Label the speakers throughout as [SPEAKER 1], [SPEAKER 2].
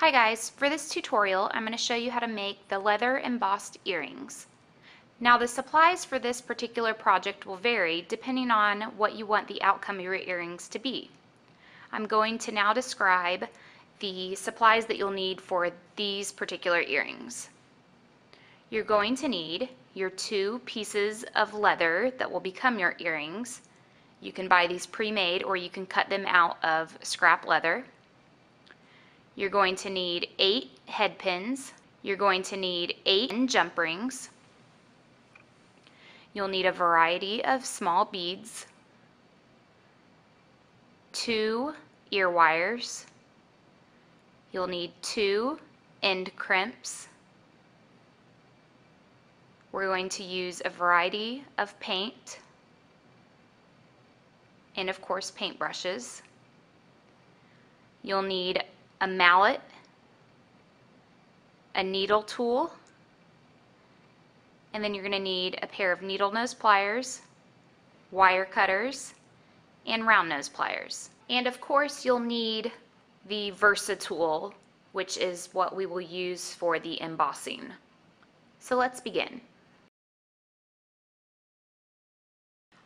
[SPEAKER 1] Hi guys, for this tutorial I'm going to show you how to make the leather embossed earrings. Now the supplies for this particular project will vary depending on what you want the outcome of your earrings to be. I'm going to now describe the supplies that you'll need for these particular earrings. You're going to need your 2 pieces of leather that will become your earrings. You can buy these pre-made or you can cut them out of scrap leather. You're going to need 8 head pins. You're going to need 8 jump rings. You'll need a variety of small beads, 2 ear wires. You'll need 2 end crimps. We're going to use a variety of paint and of course paint brushes. You'll need a mallet, a needle tool, and then you're going to need a pair of needle nose pliers, wire cutters, and round nose pliers. And of course you'll need the Versa tool, which is what we will use for the embossing. So let's begin.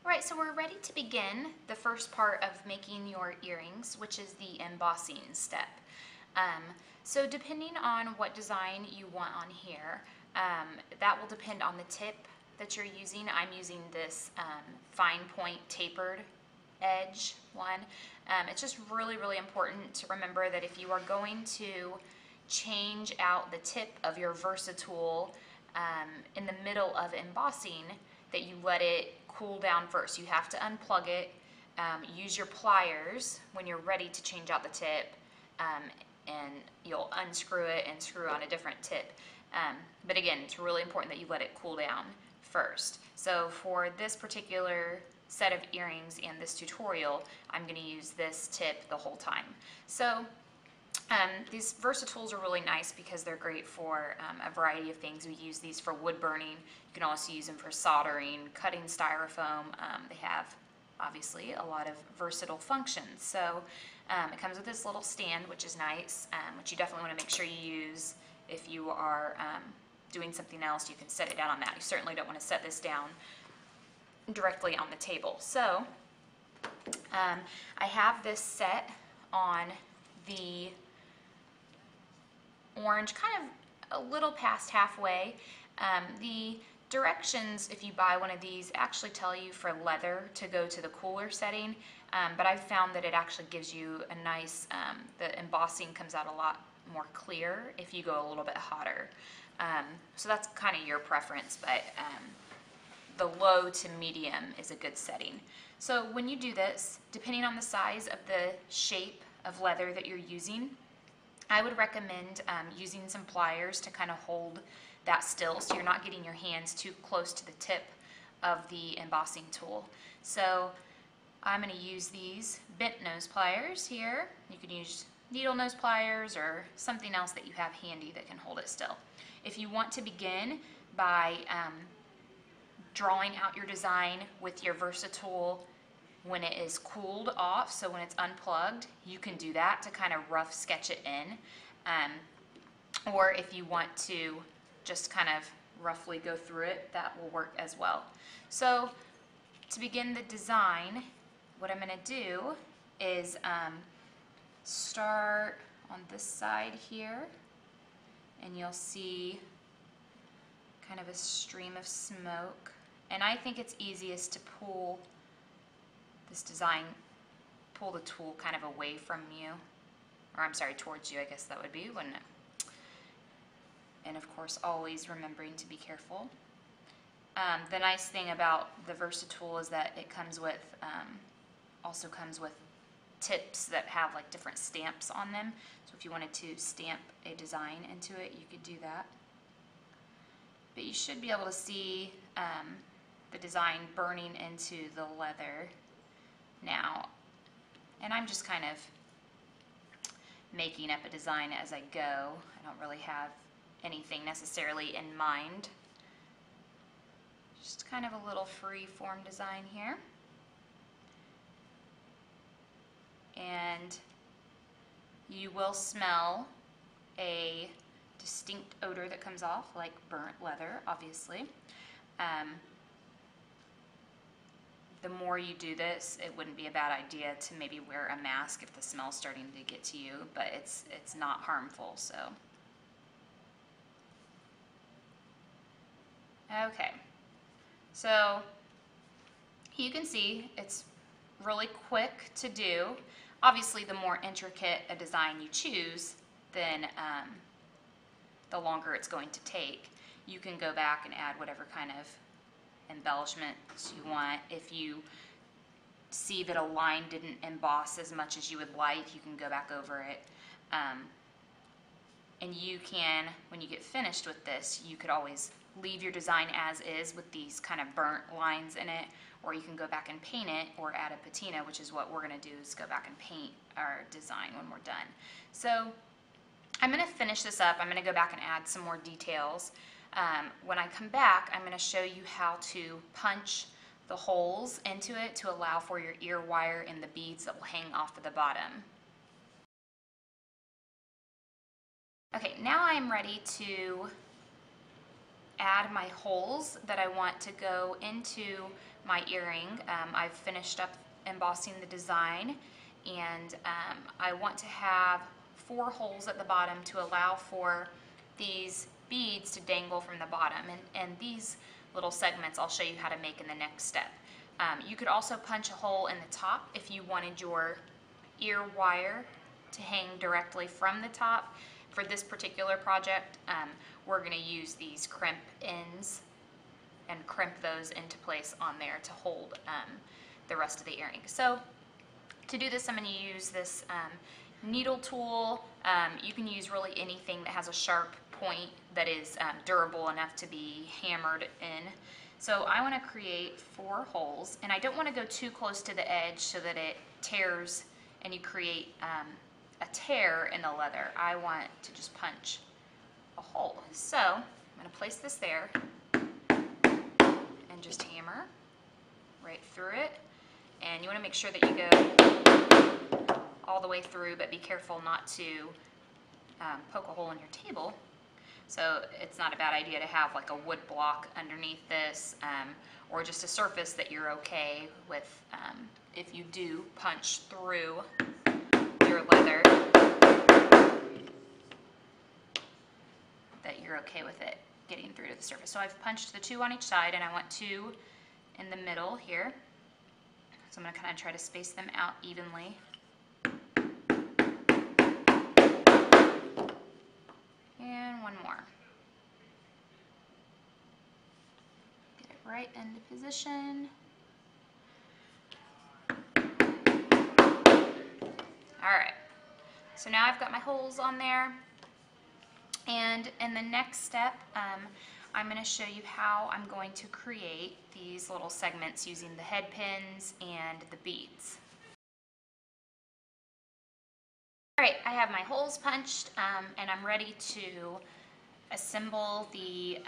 [SPEAKER 1] Alright, so we're ready to begin the first part of making your earrings, which is the embossing step. So depending on what design you want on here, that will depend on the tip that you're using. I'm using this fine point tapered edge one. It's just really important to remember that if you are going to change out the tip of your Versa tool in the middle of embossing, that you let it cool down first. You have to unplug it, use your pliers when you're ready to change out the tip, and you'll unscrew it and screw on a different tip. But again, it's really important that you let it cool down first. So for this particular set of earrings in this tutorial, I'm going to use this tip the whole time. So these Versa tools are really nice because they're great for a variety of things. We use these for wood burning. You can also use them for soldering, cutting styrofoam. They have obviously a lot of versatile functions. So it comes with this little stand, which is nice, which you definitely want to make sure you use. If you are doing something else, you can set it down on that. You certainly don't want to set this down directly on the table. So I have this set on the orange, kind of a little past halfway. The directions, if you buy one of these, actually tell you for leather to go to the cooler setting, but I've found that it actually gives you a nice, the embossing comes out a lot more clear if you go a little bit hotter. So that's kind of your preference, but the low to medium is a good setting. So when you do this, depending on the size of the shape of leather that you're using, I would recommend using some pliers to kind of hold that still so you're not getting your hands too close to the tip of the embossing tool. So I'm going to use these bent nose pliers here. You could use needle nose pliers or something else that you have handy that can hold it still. If you want to begin by drawing out your design with your Versa tool when it is cooled off, so when it's unplugged, you can do that to kind of rough sketch it in. Or if you want to just kind of roughly go through it, that will work as well. So to begin the design, what I'm going to do is start on this side here, and you'll see kind of a stream of smoke. And I think it's easiest to pull this design, pull the tool kind of away from you, or I'm sorry, towards you, I guess that would be, wouldn't it? And of course, always remembering to be careful. The nice thing about the Versa tool is that it comes with, also comes with tips that have like different stamps on them. So if you wanted to stamp a design into it, you could do that. But you should be able to see the design burning into the leather now. And I'm just kind of making up a design as I go. I don't really have anything necessarily in mind. Just kind of a little free form design here. And you will smell a distinct odor that comes off, like burnt leather, obviously. The more you do this, it wouldn't be a bad idea to maybe wear a mask if the smell's starting to get to you, but it's not harmful, so. Okay, so you can see it's really quick to do. Obviously, the more intricate a design you choose, then the longer it's going to take. You can go back and add whatever kind of embellishments you want. If you see that a line didn't emboss as much as you would like, you can go back over it. And you can, when you get finished with this, you could always leave your design as is with these kind of burnt lines in it, or you can go back and paint it or add a patina, which is what we're going to do, is go back and paint our design when we're done. So I'm going to finish this up. I'm going to go back and add some more details. When I come back, I'm going to show you how to punch the holes into it to allow for your ear wire and the beads that will hang off of the bottom. Okay, now I'm ready to add my holes that I want to go into my earring. I've finished up embossing the design, and I want to have 4 holes at the bottom to allow for these beads to dangle from the bottom, and these little segments I'll show you how to make in the next step. You could also punch a hole in the top if you wanted your ear wire to hang directly from the top. For this particular project, we're going to use these crimp ends and crimp those into place on there to hold the rest of the earring. So to do this, I'm going to use this needle tool. You can use really anything that has a sharp point that is durable enough to be hammered in. So I want to create 4 holes, and I don't want to go too close to the edge so that it tears and you create a tear in the leather. I want to just punch a hole. So I'm going to place this there and just hammer right through it. And you want to make sure that you go all the way through, but be careful not to poke a hole in your table. So it's not a bad idea to have like a wood block underneath this, or just a surface that you're okay with if you do punch through your leather, that you're okay with it getting through to the surface. So I've punched the 2 on each side, and I want 2 in the middle here. So I'm going to kind of try to space them out evenly. And 1 more. Get it right into position. Alright, so now I've got my holes on there, and in the next step, I'm going to show you how I'm going to create these little segments using the head pins and the beads. Alright, I have my holes punched, and I'm ready to assemble the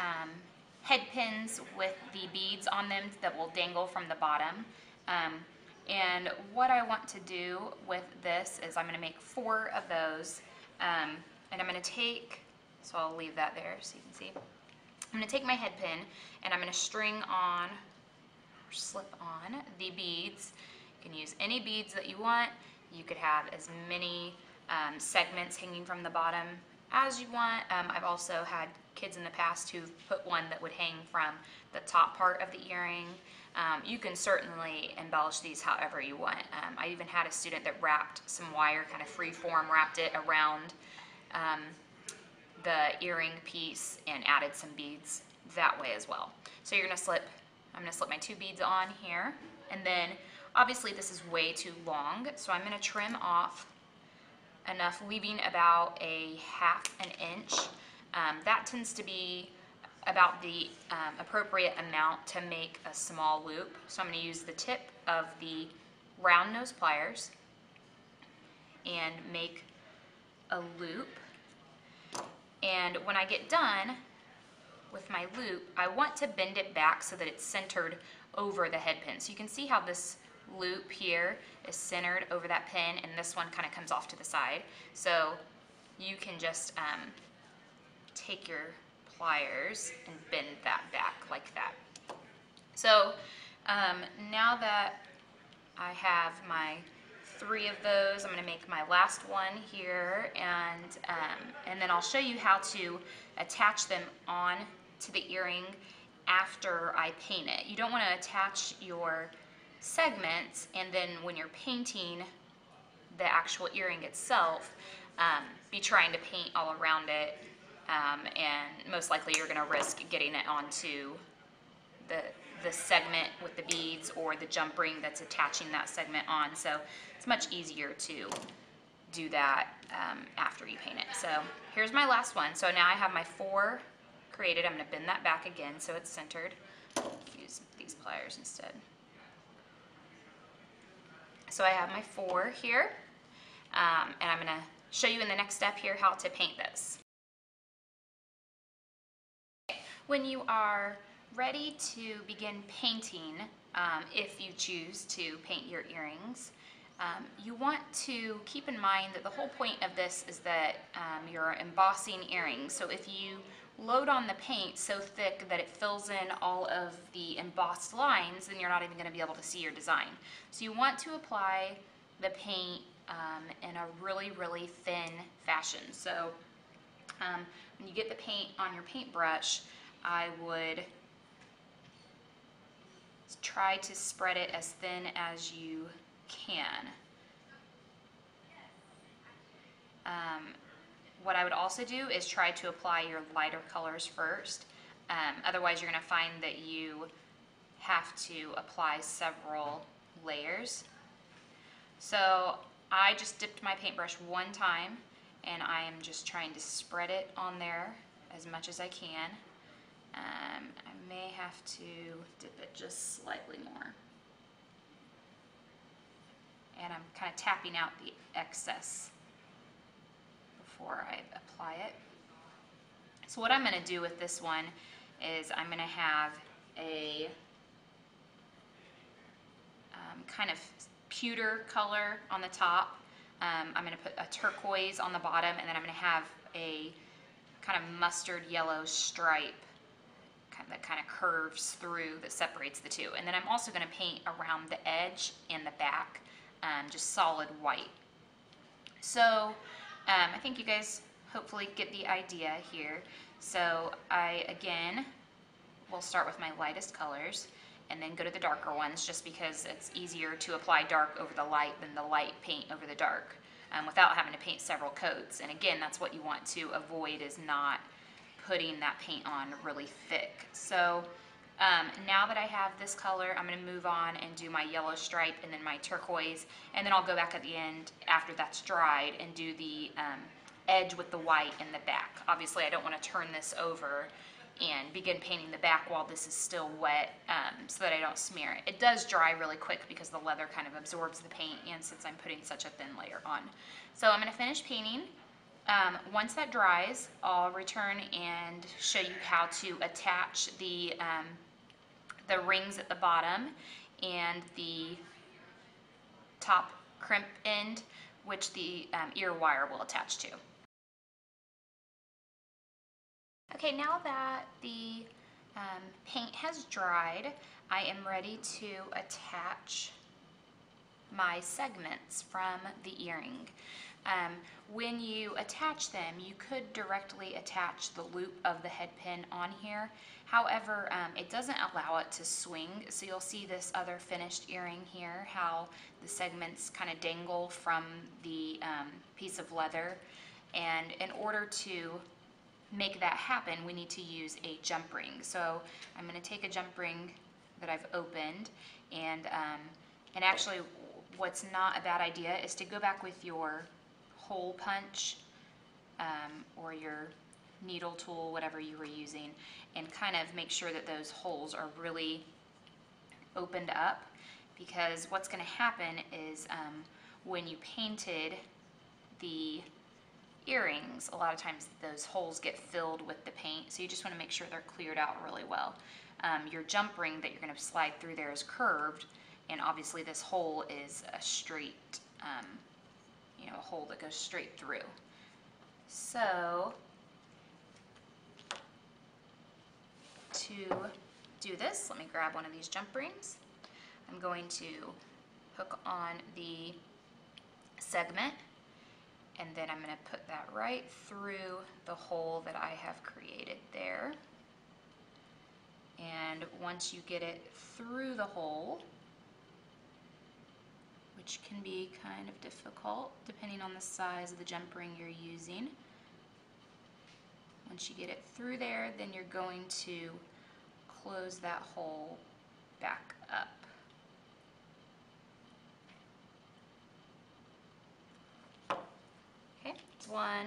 [SPEAKER 1] head pins with the beads on them that will dangle from the bottom. And what I want to do with this is I'm going to make 4 of those, and I'm going to take, so I'll leave that there so you can see. I'm going to take my head pin, and I'm going to string on, or slip on, the beads. You can use any beads that you want. You could have as many segments hanging from the bottom as you want. I've also had kids in the past who've put one that would hang from the top part of the earring. You can certainly embellish these however you want. I even had a student that wrapped some wire, kind of free form, wrapped it around the earring piece and added some beads that way as well. So you're going to slip, I'm going to slip my 2 beads on here, and then obviously this is way too long, so I'm going to trim off enough, leaving about a 1/2 inch. That tends to be about the appropriate amount to make a small loop. So I'm going to use the tip of the round nose pliers and make a loop. And when I get done with my loop, I want to bend it back so that it's centered over the head pin. So you can see how this loop here is centered over that pin, and this one kind of comes off to the side. So you can just take your pliers and bend that back like that. So now that I have my 3 of those, I'm going to make my last one here, and then I'll show you how to attach them on to the earring after I paint it. You don't want to attach your segments and then when you're painting the actual earring itself, be trying to paint all around it, and most likely you're going to risk getting it onto the segment with the beads or the jump ring that's attaching that segment on. So it's much easier to do that after you paint it. So here's my last one. So now I have my 4 created. I'm going to bend that back again so it's centered. Use these pliers instead. So I have my 4 here, and I'm going to show you in the next step here how to paint this. When you are ready to begin painting, if you choose to paint your earrings, you want to keep in mind that the whole point of this is that you're embossing earrings. So if you load on the paint so thick that it fills in all of the embossed lines, then you're not even going to be able to see your design. So you want to apply the paint in a really, really thin fashion. So when you get the paint on your paintbrush, I would try to spread it as thin as you can. What I would also do is try to apply your lighter colors first. Otherwise you're going to find that you have to apply several layers. So I just dipped my paintbrush one time and I am just trying to spread it on there as much as I can. I may have to dip it just slightly more. And I'm kind of tapping out the excess before I apply it. So what I'm going to do with this one is I'm going to have a kind of pewter color on the top. I'm going to put a turquoise on the bottom, and then I'm going to have a kind of mustard yellow stripe that kind of curves through, that separates the two. And then I'm also going to paint around the edge and the back, just solid white. So I think you guys hopefully get the idea here. So I, again, will start with my lightest colors and then go to the darker ones, just because it's easier to apply dark over the light than the light paint over the dark, without having to paint several coats. And again, that's what you want to avoid, is not putting that paint on really thick. So now that I have this color, I'm going to move on and do my yellow stripe and then my turquoise, and then I'll go back at the end after that's dried and do the edge with the white in the back. Obviously I don't want to turn this over and begin painting the back while this is still wet, so that I don't smear it. It does dry really quick because the leather kind of absorbs the paint, and since I'm putting such a thin layer on. So I'm going to finish painting. Once that dries, I'll return and show you how to attach the rings at the bottom and the top crimp end, which the ear wire will attach to. Okay, now that the paint has dried, I am ready to attach my segments from the earring. When you attach them, you could directly attach the loop of the head pin on here. However, it doesn't allow it to swing, so you'll see this other finished earring here, how the segments kind of dangle from the piece of leather. And in order to make that happen, we need to use a jump ring. So I'm going to take a jump ring that I've opened, and actually what's not a bad idea is to go back with your hole punch or your needle tool, whatever you were using, and kind of make sure that those holes are really opened up, because what's going to happen is when you painted the earrings, a lot of times those holes get filled with the paint, so you just want to make sure they're cleared out really well. Your jump ring that you're going to slide through there is curved, and obviously this hole is a straight, a hole that goes straight through. So to do this, let me grab one of these jump rings. I'm going to hook on the segment, and then I'm going to put that right through the hole that I have created there. And once you get it through the hole, which can be kind of difficult depending on the size of the jump ring you're using, once you get it through there, then you're going to close that hole back up. Okay, it's one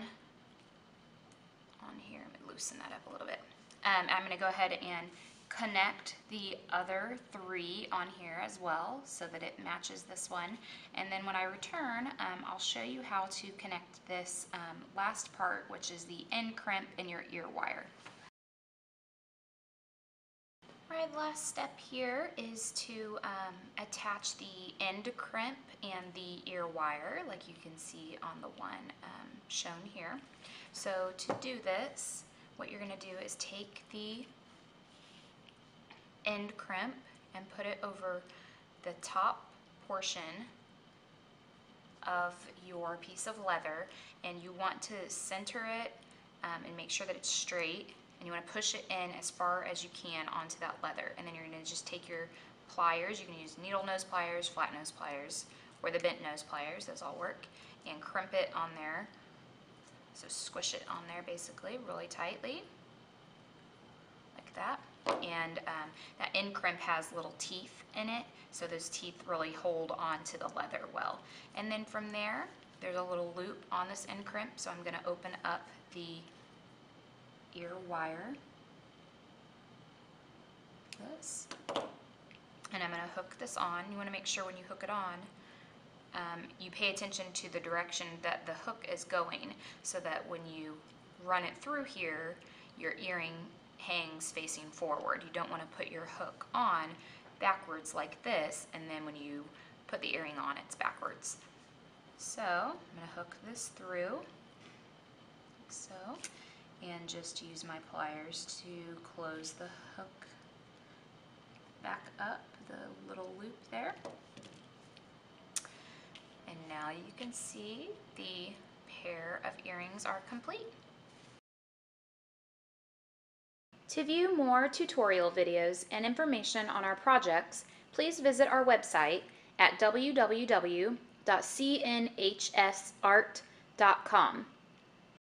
[SPEAKER 1] on here. Let me loosen that up a little bit. I'm going to go ahead and connect the other 3 on here as well so that it matches this one. And then when I return, I'll show you how to connect this last part, which is the end crimp in your ear wire. Alright, the last step here is to attach the end crimp and the ear wire, like you can see on the one shown here. So to do this, what you're going to do is take the end crimp and put it over the top portion of your piece of leather, and you want to center it and make sure that it's straight, and you want to push it in as far as you can onto that leather. And then you're going to just take your pliers, you can use needle nose pliers, flat nose pliers, or the bent nose pliers, those all work, and crimp it on there. So squish it on there basically really tightly, like that. And that end crimp has little teeth in it, so those teeth really hold on to the leather well. And then from there, there's a little loop on this end crimp, so I'm going to open up the ear wire, this, and I'm going to hook this on. You want to make sure when you hook it on, you pay attention to the direction that the hook is going, so that when you run it through here, your earring hangs facing forward. You don't want to put your hook on backwards like this, and then when you put the earring on, it's backwards. So I'm going to hook this through, like so, and just use my pliers to close the hook back up, the little loop there. And now you can see the pair of earrings are complete. To view more tutorial videos and information on our projects, please visit our website at www.cnhsart.com.